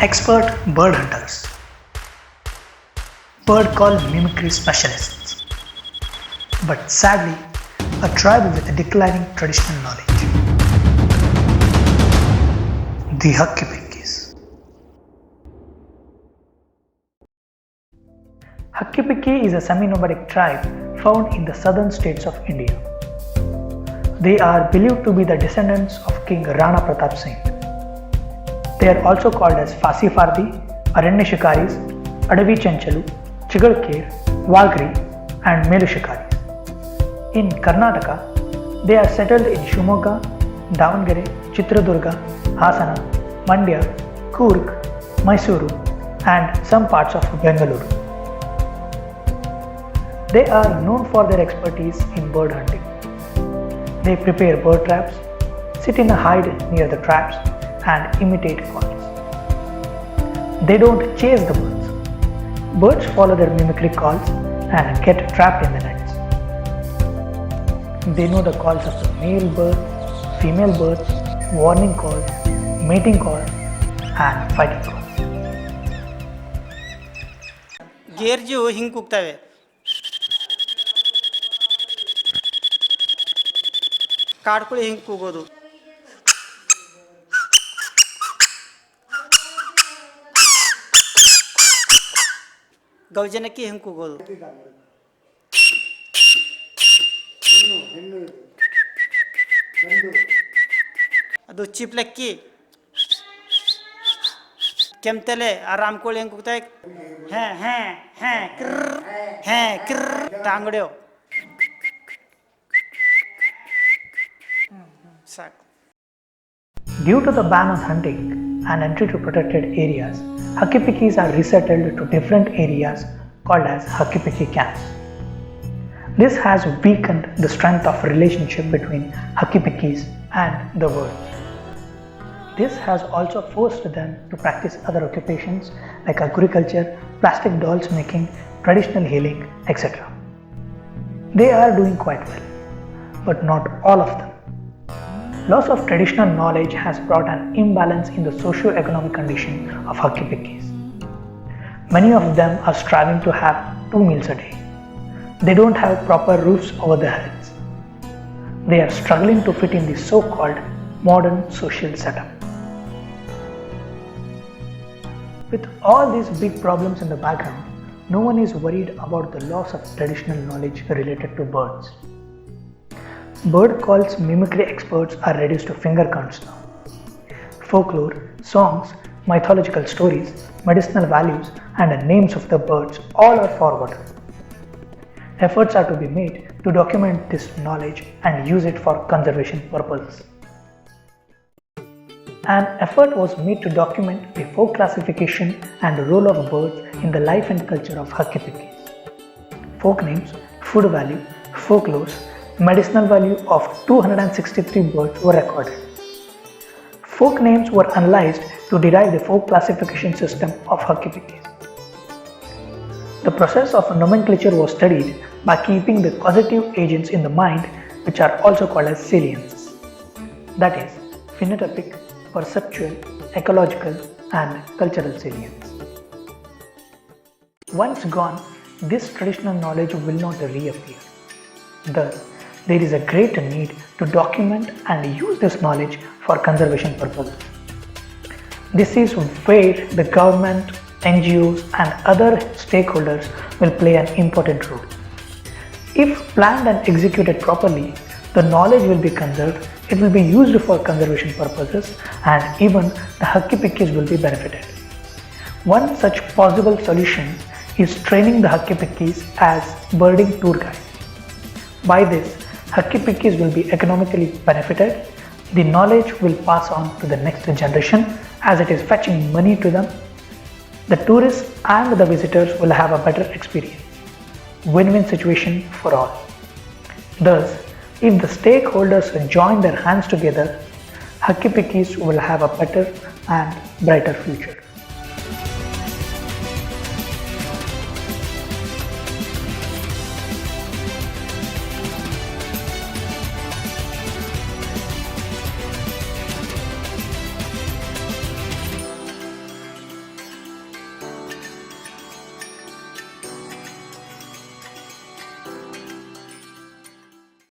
Expert bird hunters, bird call mimicry specialists, but sadly, a tribe with a declining traditional knowledge. The Huckipikis. Huckipiki is a semi-nomadic tribe found in the southern states of India. They are believed to be the descendants of King Rana Pratap Singh. They are also called as Fasi Fardi, Aranya Shikaris, Adavi Chanchalu, Chigalker, Wagri, and Melu Shikaris. In Karnataka, they are settled in Shimoga, Davangere, Chitradurga, Hasana, Mandya, Coorg, Mysuru, and some parts of Bengaluru. They are known for their expertise in bird hunting. They prepare bird traps, sit in a hide near the traps, and imitate calls. They don't chase the birds. Birds follow their mimicry calls and get trapped in the nets. They know the calls of the male bird, female bird, warning call, mating call, and fighting call. ಗೇರ್ಜು ಹಿಂಗೆ ಕೂಗ್ತವೆ. ಕಾಡ್ಕೊಳ್ಳಿ ಹಿಂಗೆ ಕೂಗೋದು. ಗೌಜನಕ್ಕೆ ಹಿಂಗೆ ಕೂಗೋದು. ಅದು ಚಿಪ್ಲಕ್ಕಿ. ಕೆಮ್ತಲೆ ಆ ರಾಮ್ಕೋಳಿ ಹೆಂಗೆ ಕೂಗ್ತಾವೆ. ಹ್ಯಾঁ ಹ್ಯಾঁ ಹ್ಯಾঁ ಕ್ರರ್ ಹ್ಯಾঁ ಕ್ರರ್ ಟಾಂಗಡ್ಯೋ ಸಾಕು. Due to the ban on hunting and entry to protected areas, Huckipikis are resettled to different areas called as Huckipiki camps. This has weakened the strength of relationship between Huckipikis and the world. This has also forced them to practice other occupations like agriculture, plastic dolls making, traditional healing, etc. They are doing quite well, but not all of them. Loss of traditional knowledge has brought an imbalance in the socio-economic condition of Huckipikis. Many of them are striving to have 2 meals a day. They don't have proper roofs over their heads. They are struggling to fit in the so-called modern social setup. With all these big problems in the background, no one is worried about the loss of traditional knowledge related to birds. Bird calls mimicry experts are reduced to finger counts now. Folklore, songs, mythological stories, medicinal values, and the names of the birds all are forgotten. Efforts are to be made to document this knowledge and use it for conservation purposes. An effort was made to document the folk classification and role of birds in the life and culture of Huckipikis. Folk names, food value, folklores, medicinal value of 263 birds were recorded. Folk names were analyzed to derive the folk classification system of Huckipikis. The process of nomenclature was studied by keeping the causative agents in the mind, which are also called as saliences. That is, phenotypic, perceptual, ecological, and cultural salience. Once gone, this traditional knowledge will not reappear. Thus, there is a great need to document and use this knowledge for conservation purposes. This is where the government, NGOs, and other stakeholders will play an important role. If planned and executed properly, the knowledge will be conserved, it will be used for conservation purposes, and even the Huckipikis will be benefited. One such possible solution is training the Huckipikis as birding tour guides. By this, Huckipikis will be economically benefited, the knowledge will pass on to the next generation as it is fetching money to them. The tourists and the visitors will have a better experience. Win-win situation for all. Thus, if the stakeholders join their hands together, Huckipikis will have a better and brighter future.